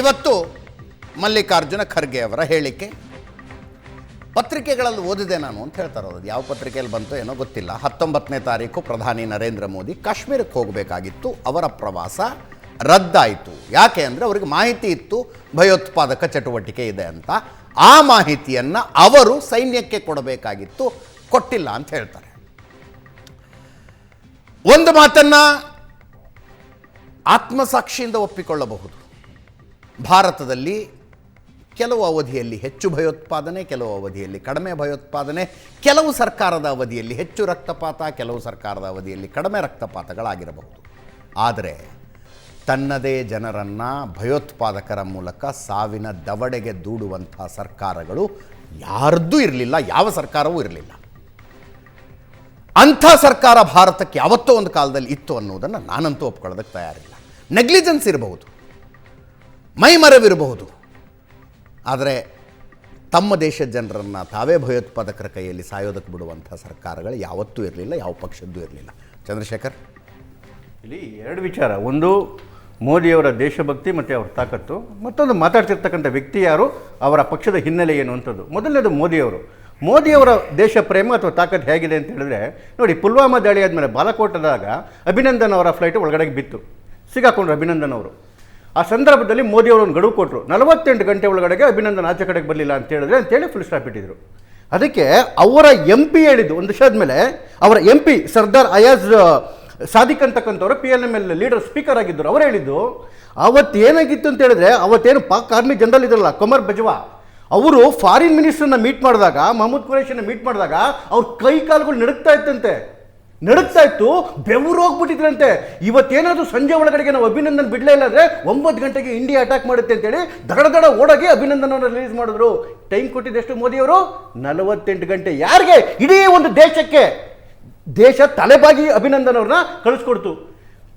ಇವತ್ತು ಮಲ್ಲಿಕಾರ್ಜುನ ಖರ್ಗೆ ಅವರ ಹೇಳಿಕೆ ಪತ್ರಿಕೆಗಳಲ್ಲಿ ಓದಿದೆ ನಾನು ಅಂತ ಹೇಳ್ತಾರೆ. ಅದು ಯಾವ ಪತ್ರಿಕೆಯಲ್ಲಿ ಬಂತೋ ಏನೋ ಗೊತ್ತಿಲ್ಲ. 19ನೇ ತಾರೀಕು ಪ್ರಧಾನಿ ನರೇಂದ್ರ ಮೋದಿ ಕಾಶ್ಮೀರಕ್ಕೆ ಹೋಗಬೇಕಾಗಿತ್ತು, ಅವರ ಪ್ರವಾಸ ರದ್ದಾಯಿತು. ಯಾಕೆ ಅಂದರೆ ಅವರಿಗೆ ಮಾಹಿತಿ ಇತ್ತು ಭಯೋತ್ಪಾದಕ ಚಟುವಟಿಕೆ ಇದೆ ಅಂತ. ಆ ಮಾಹಿತಿಯನ್ನು ಅವರು ಸೈನ್ಯಕ್ಕೆ ಕೊಡಬೇಕಾಗಿತ್ತು, ಕೊಟ್ಟಿಲ್ಲ ಅಂತ ಹೇಳ್ತಾರೆ. ಒಂದು ಮಾತನ್ನು ಆತ್ಮಸಾಕ್ಷಿಯಿಂದ ಒಪ್ಪಿಕೊಳ್ಳಬಹುದು, ಭಾರತದಲ್ಲಿ ಕೆಲವು ಅವಧಿಯಲ್ಲಿ ಹೆಚ್ಚು ಭಯೋತ್ಪಾದನೆ, ಕೆಲವು ಅವಧಿಯಲ್ಲಿ ಕಡಿಮೆ ಭಯೋತ್ಪಾದನೆ, ಕೆಲವು ಸರ್ಕಾರದ ಅವಧಿಯಲ್ಲಿ ಹೆಚ್ಚು ರಕ್ತಪಾತ, ಕೆಲವು ಸರ್ಕಾರದ ಅವಧಿಯಲ್ಲಿ ಕಡಿಮೆ ರಕ್ತಪಾತಗಳಾಗಿರಬಹುದು. ಆದರೆ ತನ್ನದೇ ಜನರನ್ನು ಭಯೋತ್ಪಾದಕರ ಮೂಲಕ ಸಾವಿನ ದವಡೆಗೆ ದೂಡುವಂಥ ಸರ್ಕಾರಗಳು ಯಾರದ್ದೂ ಇರಲಿಲ್ಲ, ಯಾವ ಸರ್ಕಾರವೂ ಇರಲಿಲ್ಲ. ಅಂಥ ಸರ್ಕಾರ ಭಾರತಕ್ಕೆ ಯಾವತ್ತೋ ಒಂದು ಕಾಲದಲ್ಲಿ ಇತ್ತು ಅನ್ನೋದನ್ನು ನಾನಂತೂ ಒಪ್ಕೊಳ್ಳೋದಕ್ಕೆ ತಯಾರಿಲ್ಲ. ನೆಗ್ಲಿಜೆನ್ಸ್ ಇರಬಹುದು, ಮೈಮರೆವಿರಬಹುದು, ಆದರೆ ತಮ್ಮ ದೇಶದ ಜನರನ್ನು ತಾವೇ ಭಯೋತ್ಪಾದಕರ ಕೈಯಲ್ಲಿ ಸಾಯೋದಕ್ಕೆ ಬಿಡುವಂಥ ಸರ್ಕಾರಗಳು ಯಾವತ್ತೂ ಇರಲಿಲ್ಲ, ಯಾವ ಪಕ್ಷದ್ದೂ ಇರಲಿಲ್ಲ. ಚಂದ್ರಶೇಖರ್, ಇಲ್ಲಿ ಎರಡು ವಿಚಾರ. ಒಂದು, ಮೋದಿಯವರ ದೇಶಭಕ್ತಿ ಮತ್ತು ಅವರ ತಾಕತ್ತು. ಮತ್ತೊಂದು, ಮಾತಾಡ್ತಿರ್ತಕ್ಕಂಥ ವ್ಯಕ್ತಿ ಯಾರು, ಅವರ ಪಕ್ಷದ ಹಿನ್ನೆಲೆ ಏನು ಅಂಥದ್ದು. ಮೊದಲನೇದು ಮೋದಿಯವರ ದೇಶ ಪ್ರೇಮ ಅಥವಾ ತಾಕತ್ತು ಹೇಗಿದೆ ಅಂತ ಹೇಳಿದ್ರೆ ನೋಡಿ, ಪುಲ್ವಾಮಾ ದಾಳಿ ಆದಮೇಲೆ ಬಾಲಾಕೋಟದಾಗ ಅಭಿನಂದನ್ ಅವರ ಫ್ಲೈಟ್ ಒಳಗಡೆ ಬಿತ್ತು, ಸಿಗಾಕೊಂಡ್ರು ಅಭಿನಂದನ್ ಅವರು. ಆ ಸಂದರ್ಭದಲ್ಲಿ ಮೋದಿಯವರು ಒಂದು ಗಡುವು ಕೊಟ್ಟರು, 48 ಗಂಟೆ ಒಳಗಡೆಗೆ ಅಭಿನಂದನ್ ಆಚೆ ಕಡೆಗೆ ಬರಲಿಲ್ಲ ಅಂತೇಳಿ ಫುಲ್ ಸ್ಟಾಪ್ ಇಟ್ಟಿದ್ರು. ಅದಕ್ಕೆ ಅವರ MP ಹೇಳಿದ್ದು, ಒಂದು ವರ್ಷದ ಮೇಲೆ ಅವರ MP ಸರ್ದಾರ್ ಅಯಾಜ್ ಸಾದಿಕ್ ಅಂತಕ್ಕಂಥವ್ರು PLML ಲೀಡರ್ ಸ್ಪೀಕರ್ ಆಗಿದ್ದರು. ಅವರು ಹೇಳಿದ್ದು, ಅವತ್ತು ಏನಾಗಿತ್ತು ಅಂತ ಹೇಳಿದ್ರೆ, ಅವತ್ತೇನು ಪಾಕ್ ಆರ್ಮಿ ಜನರಲ್ ಇದ್ರಲ್ಲ ಕಮರ್ ಬಜ್ವಾ, ಅವರು ಫಾರಿನ್ ಮಿನಿಸ್ಟರ್ನ ಮೀಟ್ ಮಾಡಿದಾಗ, ಮಹಮ್ಮದ್ ಖುರೇಶಿನ ಮೀಟ್ ಮಾಡಿದಾಗ ಅವ್ರ ಕೈ ಕಾಲುಗಳು ನಡುಗ್ತಾ ಇತ್ತು, ಬೆವರು ಹೋಗ್ಬಿಟ್ಟಿದ್ರಂತೆ. ಇವತ್ತೇನಾದರೂ ಸಂಜೆ ಒಳಗಡೆಗೆ ನಾವು ಅಭಿನಂದನ್ ಬಿಡಲೇ ಇಲ್ಲ ಅಂದರೆ 9 ಗಂಟೆಗೆ ಇಂಡಿಯಾ ಅಟ್ಯಾಕ್ ಮಾಡುತ್ತೆ ಅಂತೇಳಿ ದಡ ಓಡಾಗಿ ಅಭಿನಂದನ್ ಅವರನ್ನು ರಿಲೀಸ್ ಮಾಡಿದ್ರು. ಟೈಮ್ ಕೊಟ್ಟಿದ್ದೆಷ್ಟು ಮೋದಿಯವರು? 48 ಗಂಟೆ. ಯಾರಿಗೆ? ಇಡೀ ಒಂದು ದೇಶಕ್ಕೆ. ದೇಶ ತಲೆಬಾಗಿ ಅಭಿನಂದನ್ ಅವ್ರನ್ನ ಕಳಿಸ್ಕೊಡ್ತು.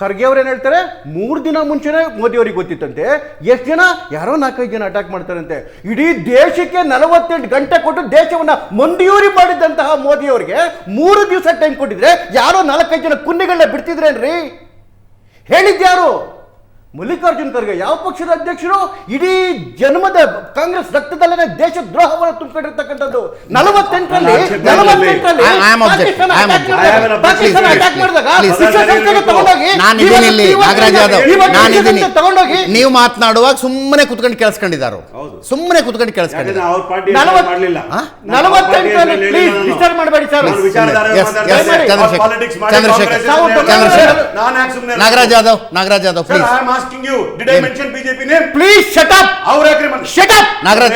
ಖರ್ಗೆ ಅವ್ರು ಏನು ಹೇಳ್ತಾರೆ, 3 ದಿನ ಮುಂಚೆನೇ ಮೋದಿಯವ್ರಿಗೆ ಗೊತ್ತಿತ್ತಂತೆ. ಎಷ್ಟು ಜನ? ಯಾರೋ 4-5 ಜನ ಅಟ್ಯಾಕ್ ಮಾಡ್ತಾರಂತೆ. ಇಡೀ ದೇಶಕ್ಕೆ 48 ಗಂಟೆ ಕೊಟ್ಟು ದೇಶವನ್ನು ಮಂಡಿಯೂರಿ ಮಾಡಿದ್ದಂತಹ ಮೋದಿಯವರಿಗೆ 3 ದಿವಸ ಟೈಮ್ ಕೊಟ್ಟಿದ್ರೆ ಯಾರೋ 4-5 ಜನ ಕುನ್ನಿಗಳನ್ನ ಬಿಡ್ತಿದ್ರೇನ್ರಿ? ಹೇಳಿದ್ಯಾರು? ಮಲ್ಲಿಕಾರ್ಜುನ್ ಖರ್ಗೆ. ಯಾವ ಪಕ್ಷದ ಅಧ್ಯಕ್ಷರು? ಇಡೀ ಜನ್ಮದ ಕಾಂಗ್ರೆಸ್ ರಕ್ತದಲ್ಲೇ ದೇಶ ದ್ರೋಹವನ್ನು ತುಂಬಿಕೊಂಡಿರ್ತಕ್ಕಂಥದ್ದು. 48ರಲ್ಲಿ ನೀವು ಮಾತನಾಡುವಾಗ ಸುಮ್ಮನೆ ಕುತ್ಕೊಂಡು ಕೇಳಿಸ್ಕೊಂಡಿದ್ದಾರೆ, ಸುಮ್ಮನೆ ಕುತ್ಕೊಂಡು ಕೇಳಿಸ್ಕೊಂಡಿದ್ದಾರೆ. Nagaraj Yadav please. Asking you, did I mention BJP name? Please shut up. Our agreement. Shut up. Nagaraj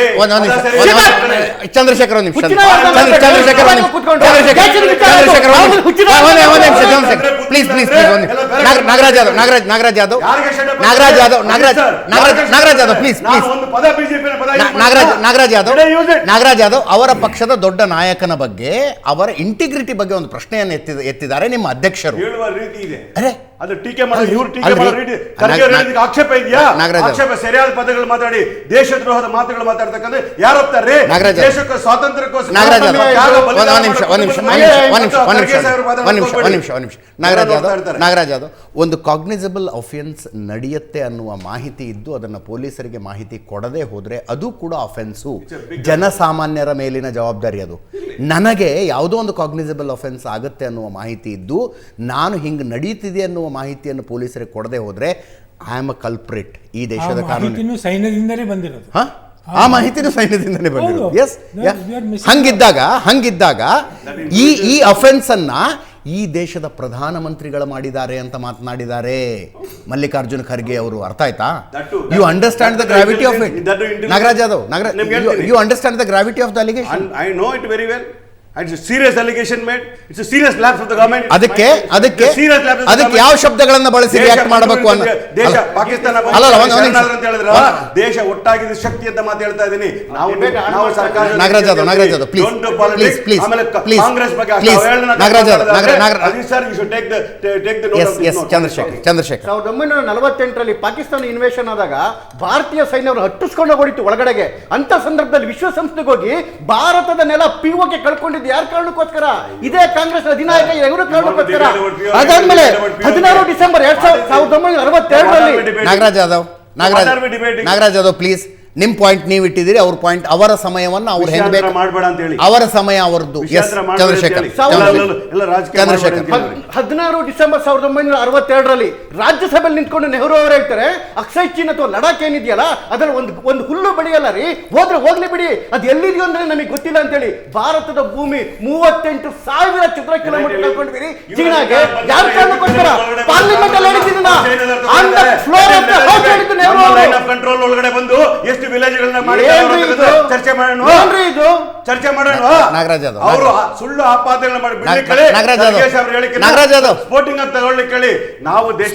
Chandrashekar ಒಂದು ನಿಮಿಷ. ಪ್ಲೀಸ್ ನಾಗರಾಜ್ ಯಾದವ್ ಅವರ ಪಕ್ಷದ ದೊಡ್ಡ ನಾಯಕನ ಬಗ್ಗೆ, ಅವರ ಇಂಟಿಗ್ರಿಟಿ ಬಗ್ಗೆ ಒಂದು ಪ್ರಶ್ನೆಯನ್ನು ಎತ್ತಿದ್ದಾರೆ ನಿಮ್ಮ ಅಧ್ಯಕ್ಷರು. ಹೇಳುವ ರೀತಿ ಇದೆ. ಅದು ಟೀಕೆ ಮಾಡಿ, ಇವರು ಟೀಕೆ ಮಾಡೋ ರೀತಿ. ಆಕ್ಷೇಪ ಇದೆಯಾ? ಆಕ್ಷೇಪ ಸರಿಯಾದ ಪದಗಳು ಮಾತಾಡಿ, ದೇಶದ್ರೋಹದ ಮಾತುಗಳು ಮಾತಾಡ್ತಕ್ಕಂಥ ಯಾರು ಹೋಗ್ತಾರೆ? ದೇಶಕ್ಕೆ ಸ್ವಾತಂತ್ರ್ಯಕ್ಕೋಸ್ಕರ ನಾಗರಾಜ್ ಯಾದವ್, ಒಂದು ಕಾಗ್ನಿಸಬಲ್ ಅಫೆನ್ಸ್ ನಡೆಯುತ್ತೆ ಅನ್ನುವ ಮಾಹಿತಿ ಇದ್ದು ಅದನ್ನು ಪೊಲೀಸರಿಗೆ ಮಾಹಿತಿ ಕೊಡದೆ ಹೋದ್ರೆ ಅದು ಕೂಡ ಅಫೆನ್ಸು. ಜನಸಾಮಾನ್ಯರ ಮೇಲಿನ ಜವಾಬ್ದಾರಿ ಅದು. ನನಗೆ ಯಾವುದೋ ಒಂದು ಕಾಗ್ನಿಸಬಲ್ ಅಫೆನ್ಸ್ ಆಗುತ್ತೆ ಅನ್ನುವ ಮಾಹಿತಿ ಇದ್ದು ನಾನು ಹಿಂಗೆ ನಡೀತಿದೆ ಅನ್ನುವ ಮಾಹಿತಿಯನ್ನು ಪೊಲೀಸರಿಗೆ ಕೊಡದೆ ಹೋದ್ರೆ ಐ ಆಮ್ ಅ ಕಲ್ಪ್ರಿಟ್. ಈ ದೇಶದ ಕಾನೂನು ಸೈನ್ಯದಿಂದಲೇ ಬಂದಿರೋದು. ಆ ಮಾಹಿತಿನೂ ಸೈನ್ಯದಿಂದಲೇ ಬಂದಿರೋದು. ಎಸ್, ಹಂಗಿದ್ದಾಗ ಈ ಅಫೆನ್ಸ್ ಅನ್ನ ಈ ದೇಶದ ಪ್ರಧಾನಮಂತ್ರಿಗಳು ಮಾಡಿದ್ದಾರೆ ಅಂತ ಮಾತನಾಡಿದ್ದಾರೆ ಮಲ್ಲಿಕಾರ್ಜುನ ಖರ್ಗೆ ಅವರು. ಅರ್ಥ ಆಯ್ತಾ? You understand the gravity of it. Nagaraj Yadav, you understand the gravity of the allegation? I know it very well. It's a serious allegation made. It's a serious lapse of the government. ಅದಕ್ಕೆ ಯಾವ ಶಬ್ದಗಳನ್ನು ಬಳಸಿ ರಿಯಾಕ್ಟ್ ಮಾಡಬೇಕು ಅನ್ನೋ ದೇಶ ಪಾಕಿಸ್ತಾನ ದೇಶ ಒಟ್ಟಾಗಿದ್ದ ಶಕ್ತಿ ಅಂತ ಮಾತು ಹೇಳ್ತಾ ಇದ್ದೀನಿ. ನಾವು ಸರ್ಕಾರ ನಾಗರಾಜ್ ಯಾದವ್ ಪ್ಲೀಸ್ ಕಾಂಗ್ರೆಸ್ ಬಗ್ಗೆ ಚಂದ್ರಶೇಖರ್ 1948ರಲ್ಲಿ ಪಾಕಿಸ್ತಾನ ಇನ್ವೇಷನ್ ಆದಾಗ ಭಾರತೀಯ ಸೈನ್ಯವನ್ನು ಹಟ್ಟಿಸ್ಕೊಂಡು ಹೊಡಿತು ಒಳಗಡೆಗೆ. ಅಂತ ಸಂದರ್ಭದಲ್ಲಿ ವಿಶ್ವಸಂಸ್ಥೆಗೆ ಹೋಗಿ ಭಾರತದ ನೆಲ POK ಕಳ್ಕೊಂಡಿದ್ದು ಯಾರ ಕಾರಣಕ್ಕೋಸ್ಕರ? ಇದೇ ಕಾಂಗ್ರೆಸ್ ಅಧಿನಾಯಕ ಎವರು ಕಾರಣಕ್ಕೋಸ್ಕರ. ಅದಾದ್ಮೇಲೆ 16 ಡಿಸೆಂಬರ್ 1962ರಲ್ಲಿ ನಾಗರಾಜ್ ಯಾದವ್ ನಾಗರಾಜ್ ಯಾದವ್ ಪ್ಲೀಸ್, ನಿಮ್ ಪಾಯಿಂಟ್ ನೀವು ಇಟ್ಟಿದ್ದೀರಿ, ಅವ್ರ ಪಾಯಿಂಟ್, ಅವರ ಸಮಯವನ್ನು ಅವ್ರು ಹೆಂಗ್ ಬೇಕು ಮಾಡಬೇಡ ಅಂತ ಹೇಳಿ, ಅವರ ಸಮಯ ಅವರದ್ದು. ಚಂದ್ರಶೇಖರ್ 16 ಡಿಸೆಂಬರ್ 1962 ರಾಜ್ಯಸಭೆಯಲ್ಲಿ ನಿಂತ್ಕೊಂಡು ನೆಹರು ಅವರು ಹೇಳ್ತಾರೆ, ಅಕ್ಷಯ್ ಚೀನ್ ಅಥವಾ ಲಡಾಖ್ ಏನಿದೆಯಲ್ಲ ಅದ್ರಲ್ಲಿ ಒಂದು ಹುಲ್ಲು ಬೆಳೆಯಲ್ಲ ರೀ, ಹೋದ್ರೆ ಹೋಗ್ಲಿ ಬಿಡಿ, ಅದು ಎಲ್ಲಿದೆಯೋ ಅಂದ್ರೆ ನಮಗೆ ಗೊತ್ತಿಲ್ಲ ಅಂತೇಳಿ. ಭಾರತದ ಭೂಮಿ 38,000 ಚದರ ಕಿಲೋಮೀಟರ್ ಕಳ್ಕೊಂಡಿದ್ದೀರಿ ಚೀನಾಗೆ. ಯಾರು ಕಾರಣ ಕೊಡ್ತಾರ? ಪಾರ್ಲಿಮೆಂಟ್ ಅಲ್ಲಿ ಹೇಳಿದ್ದೀನಿ ನೆಹರು ಅವರು ಕಂಟ್ರೋಲ್ ಒಳಗಡೆ ಬಂದು ಎಷ್ಟು ವಿಲೇಜ್ಗಳನ್ನ ಮಾಡಿ ಚರ್ಚೆ ಮಾಡೋಣ, ಚರ್ಚೆ ಮಾಡೋಣ. ನಾಗರಾಜ್ ಯಾದವ್ ಅವರು ಸುಳ್ಳು ಆಪಾದನೆಗಳನ್ನ ಮಾಡಿ ನಾಗರಾಜ್ ಯಾದವ್ ಸ್ಪೋರ್ಟಿಂಗ್ ಅಂತ ತಗೊಳ್ಳಿಕ್ಕೆ ಹೇಳಿ. ನಾವು ದೇಶ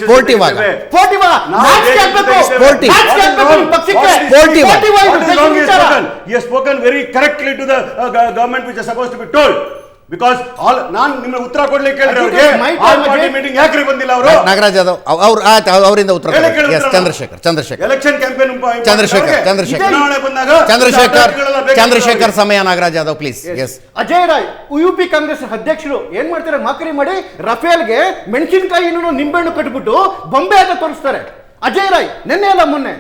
spoken very correctly to the government which is supposed to be told. Because ನಾನು ನಿಮ್ಗೆ ಉತ್ತರ ಕೊಡ್ಲಿಕ್ಕೆ ಹೇಳಿದ್ರೆ ಅವ್ರಿಗೆ ಪಾರ್ಟಿ ಮೀಟಿಂಗ್ ಯಾಕ್ರಿ ಬಂದಿಲ್ಲ ಅವರು? ನಾಗರಾಜ್ ಯಾದವ್ ಅವರಿಂದ ಉತ್ತರ. ಎಲೆಕ್ಷನ್ ಕ್ಯಾಂಪೇನ್ ಚಂದ್ರಶೇಖರ್ ಸಮಯ. ನಾಗರಾಜ್ ಯಾದವ್ ಪ್ಲೀಸ್. ಅಜಯ್ ರಾಯ್ ಯುಪಿ ಕಾಂಗ್ರೆಸ್ ಅಧ್ಯಕ್ಷರು ಏನ್ ಮಾಡ್ತಾರೆ, ಮಾಕರಿ ಮಾಡಿ ರಫೇಲ್ಗೆ ಮೆಣಸಿನಕಾಯಿ ನಿಂಬೆಹಣ್ಣು ಕಟ್ಬಿಟ್ಟು ಬೊಂಬೆ ಅಂತ ತೋರಿಸ್ತಾರೆ. ಅಜಯ್ ರಾಯ್ ನಿನ್ನೆ ಅಲ್ಲ ಮೊನ್ನೆ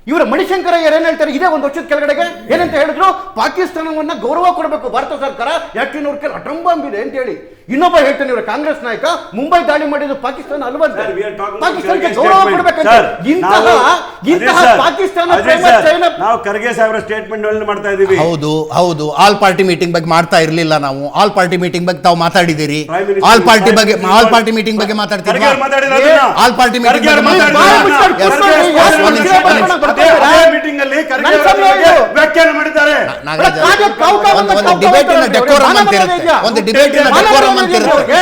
ಇವರ ಮಣಿಶಂಕರಯ್ಯರು ಏನ್ ಹೇಳ್ತಾರೆ, ಇದೇ ಒಂದು ವರ್ಷದ ಕೆಳಗಡೆಗೆ ಏನಂತ ಹೇಳಿದ್ರು, ಪಾಕಿಸ್ತಾನವನ್ನ ಗೌರವ ಕೊಡಬೇಕು ಭಾರತ ಸರ್ಕಾರ, ಯಾಕೆ ಅವ್ರ ಕೆಲ ಅಟಮ್ ಬಾಂಬ್ ಇದೆ ಅಂತ ಹೇಳಿ. ಇನ್ನೊಬ್ಬ ಹೇಳ್ತಾನೆ, ಇವರ ಕಾಂಗ್ರೆಸ್ ನಾಯಕ, ಮುಂಬೈ ದಾಳಿ ಮಾಡಿದ್ದು ಪಾಕಿಸ್ತಾನ ಅಲ್ವಂತೆ, ಪಾಕಿಸ್ತಾನಕ್ಕೆ ಗೌರವ ಕೊಡಬೇಕಂತ. ಇಂತಹ ಪಾಕಿಸ್ತಾನ ನಾವು ಖರ್ಗೆ ಸಾಹೇಬ್ರ ಸ್ಟೇಟ್ಮೆಂಟ್ ಮಾಡ್ತಾ ಇದೀವಿ. ಹೌದು ಆಲ್ ಪಾರ್ಟಿ ಮೀಟಿಂಗ್ ಬಗ್ಗೆ ಮಾಡ್ತಾ ಇರ್ಲಿಲ್ಲ ನಾವು. ಆಲ್ ಪಾರ್ಟಿ ಮೀಟಿಂಗ್ ಬಗ್ಗೆ ತಾವು ಮಾತಾಡಿದಿರಿ. ಆಲ್ ಪಾರ್ಟಿ ಮೀಟಿಂಗ್ ಬಗ್ಗೆ ಮಾತಾಡ್ತೀವಿ. ಆಲ್ ಪಾರ್ಟಿ ಮೀಟಿಂಗ್ ಮೀಟಿಂಗ್ ಅಲ್ಲಿ ವ್ಯಾಖ್ಯಾನ ಮಾಡಿದ್ದಾರೆ. ಒಂದು ಡಿಬೇಟಿನ ಡೆಕೋರಮ್ ಅಂತ ಇರುತ್ತೆ, ಒಂದು ಡಿಬೇಟಿನ ಡೆಕೋರಮ್ ಅಂತ ಇರುತ್ತೆ.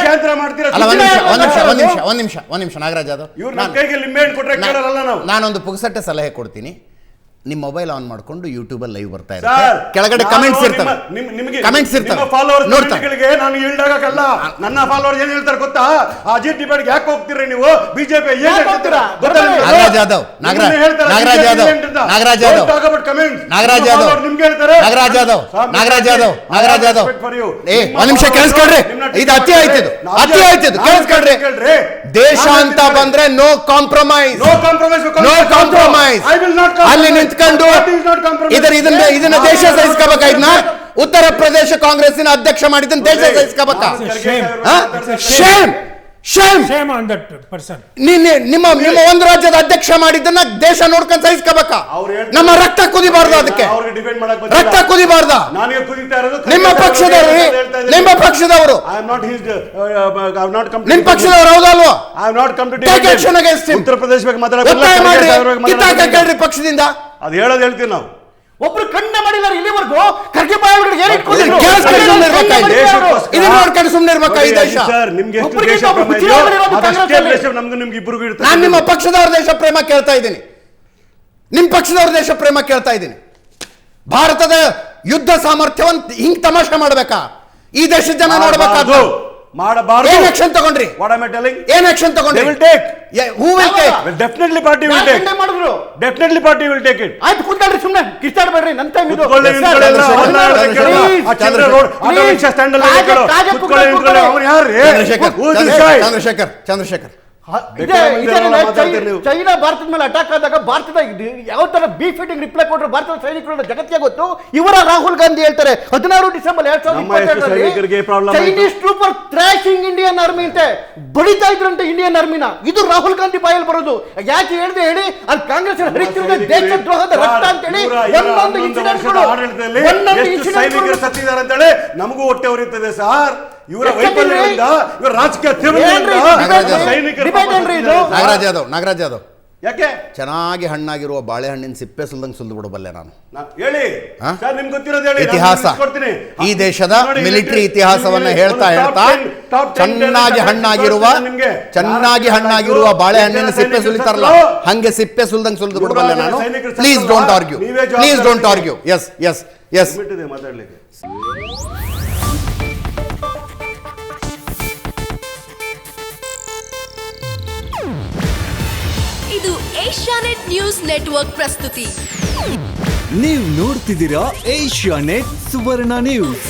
ಒಂದ್ ನಿಮಿಷ ನಾಗರಾಜ್ ಯಾದವ್, ನಾನೊಂದು ಪುಗ್ಸಟ್ಟೆ ಸಲಹೆ ಕೊಡ್ತೀನಿ. ನಿಮ್ಮ ಮೊಬೈಲ್ ಆನ್ ಮಾಡ್ಕೊಂಡು ಯೂಟ್ಯೂಬ್ ಅಲ್ಲಿ ಲೈವ್ ಬರ್ತಾ ಇರುತ್ತೆ, ಕೆಳಗಡೆ ಕಮೆಂಟ್ಸ್ ಇರ್ತವೆ. ನಾನು ಈಲ್ಡ್ ಆಗಲ್ಲ. ನನ್ನ ಫಾಲೋವರ್ಸ್ ಏನ್ ಹೇಳ್ತಾರೆ ಗೊತ್ತಾ? ಅಜಿತ್ ಡಿಬೇಟ್ ಯಾಕೆ ಹೋಗ್ತೀರಿ ನೀವು? ಬಿಜೆಪಿ ನಾಗರಾಜ್ ಯಾದವ್ ಒಂದ್ ನಿಮಿಷ ಕೇಳಿಸ್ಕೊಳ್ರಿ, ಇದು ಅತಿ ಆಯ್ತು, ಕೇಳಿಸ್ಕೊಳ್ರಿ. ದೇಶ ಅಂತ ಬಂದ್ರೆ ನೋ ಕಾಂಪ್ರಮೈಸ್, ಅಲ್ಲಿ ನಿಂತ್ಕೊಂಡು ಇದನ್ನ ದೇಶ ಸಹಿಸ್ಕೋಬೇಕಾಯ್ತನ? ಉತ್ತರ ಪ್ರದೇಶ ಕಾಂಗ್ರೆಸ್ಸಿನ ಅಧ್ಯಕ್ಷ ಮಾಡಿದ್ದನ್ನು ದೇಶ ಸಹಿಸ್ಕೋಬೇಕಾ? ನಿಮ್ಮ ಒಂದು ರಾಜ್ಯದ ಅಧ್ಯಕ್ಷ ಮಾಡಿದ್ದನ್ನ ದೇಶ ನೋಡ್ಕೊಂಡು ಸಹಿಸ್ಕೋಬೇಕಾ? ನಮ್ಮ ರಕ್ತ ಕುದಿಬಾರ್ದು, ಅದಕ್ಕೆ ರಕ್ತ ಕುದಿಬಾರ್ದ. ನಿಮ್ಮ ಪಕ್ಷದವರು ನಿಮ್ಮ ಪಕ್ಷದವರು ಹೌದಲ್ವಾ? ಉತ್ತರ ಪ್ರದೇಶ ಕೇಳ್ರಿ ಪಕ್ಷದಿಂದ. ಅದು ಹೇಳೋದು ಹೇಳ್ತೀವಿ ನಾವು. ಒಬ್ರು ಕಣ್ಣ ಮಾಡಿಲ್ಲ ಇಲ್ಲಿವರೆಗೂ. ಖರ್ಗೆ ನಾನು ನಿಮ್ಮ ಪಕ್ಷದವ್ರ ದೇಶ ಪ್ರೇಮ ಕೇಳ್ತಾ ಇದ್ದೀನಿ, ನಿಮ್ ಪಕ್ಷದವ್ರ ದೇಶ ಪ್ರೇಮ ಕೇಳ್ತಾ ಇದ್ದೀನಿ. ಭಾರತದ ಯುದ್ಧ ಸಾಮರ್ಥ್ಯವಂತ ಹಿಂಗ್ ತಮಾಷೆ ಮಾಡ್ಬೇಕಾ? ಈ ದೇಶದ ಜನ ನೋಡ್ಬೇಕಾದ್ರು ಮಾಡಬಾರದು. ಏನ್ ಆಕ್ಷನ್ ತಗೊಂಡ್ರಿ? ಏನ್ ಆಕ್ಷನ್ ತಗೊಂಡ್ರಿ? Who will take? Definitely party will take. Definitely party will take it. ಆಯ್ತು ಕೂತ್ಕೊಳ್ರಿ, ಸುಮ್ಮನೆ ಕಿತ್ತಾಡಬೇಡ್ರಿ. ನನ್ನ ಟೈಮ್ ಇದು. ಚಂದ್ರಶೇಖರ್ ಚೈನಾ ಭಾರತದ ಮೇಲೆ ಅಟ್ಯಾಕ್ ಆದಾಗ ಭಾರತದ ಯಾವ ತರ ಬೀಫ್ ಫೀಟಿಂಗ್ ರಿಪ್ಲೈ ಕೊಟ್ಟರು ಭಾರತದ ಸೈನಿಕರು ಜಗತ್ತಿಗೆ ಗೊತ್ತು. ಇವರ ರಾಹುಲ್ ಗಾಂಧಿ ಹೇಳ್ತಾರೆ 16 ಡಿಸೆಂಬರ್ 2022 ಚೈನೀಸ್ ಟ್ರೂಪರ್ ಥ್ರಾಶಿಂಗ್ ಇಂಡಿಯನ್ ಆರ್ಮಿ ಅಂತೆ, ಬಡಿತಾ ಇದ್ರಂತೆ ಇಂಡಿಯನ್ ಆರ್ಮಿನ. ಇದು ರಾಹುಲ್ ಗಾಂಧಿ ಬಾಯಲ್ಲಿ ಬರೋದು. ಯಾಕೆ ಹೇಳಿದೆ ಹೇಳಿ? ಅಲ್ಲಿ ಕಾಂಗ್ರೆಸ್ ಹರಿತಿರುವ ದೇಶದ್ರೋಹದ ರಕ್ತ ಅಂತೇಳಿ ಒಂದೊಂದು ಇನ್ಸಿಡೆಂಟ್ಗಳು ಸತ್ತಿದ್ದಾರೆ ಅಂತೇಳಿ ನಮಗೂ ಹೊಟ್ಟೆ ಉರಿತದೆ ಸರ್. ಇವರ ವೈಫಲ್ಯದಿಂದ, ಇವರ ರಾಜಕೀಯ ನಾಗರಾಜ್ ಯಾದವ್ ಯಾಕೆ ಚೆನ್ನಾಗಿ ಹಣ್ಣಾಗಿರುವ ಬಾಳೆಹಣ್ಣಿನ ಸಿಪ್ಪೆ ಸುಲ್ದಂಗೆ ಸುಲ್ದು ಬಿಡಬಲ್ಲೆ ನಾನು. ಹೇಳಿ ಸರ್, ನಿಮ್ಗೆ ಗೊತ್ತಿರೋದು ಹೇಳಿ. ಇತಿಹಾಸ, ಈ ದೇಶದ ಮಿಲಿಟರಿ ಇತಿಹಾಸವನ್ನ ಹೇಳ್ತಾ ಚೆನ್ನಾಗಿ ಹಣ್ಣಾಗಿರುವ ಬಾಳೆಹಣ್ಣಿನ ಸಿಪ್ಪೆ ಸುಲಿತಾರಲ್ಲ, ಹಂಗೆ ಸಿಪ್ಪೆ ಸುಲ್ದಂಗೆ ಸುಲ್ದು ಬಿಡಬಲ್ಲೆ ನಾನು. Please don't argue. ಎಸ್ ಮಾತಾಡ್ಲಿಕ್ಕೆ. ಇದು ಏಷ್ಯಾನೆಟ್ ನ್ಯೂಸ್ ನೆಟ್ವರ್ಕ್ ಪ್ರಸ್ತುತಿ. ನೀವು ನೋಡ್ತಿದ್ದೀರಾ ಏಷ್ಯಾನೆಟ್ ಸುವರ್ಣ ನ್ಯೂಸ್.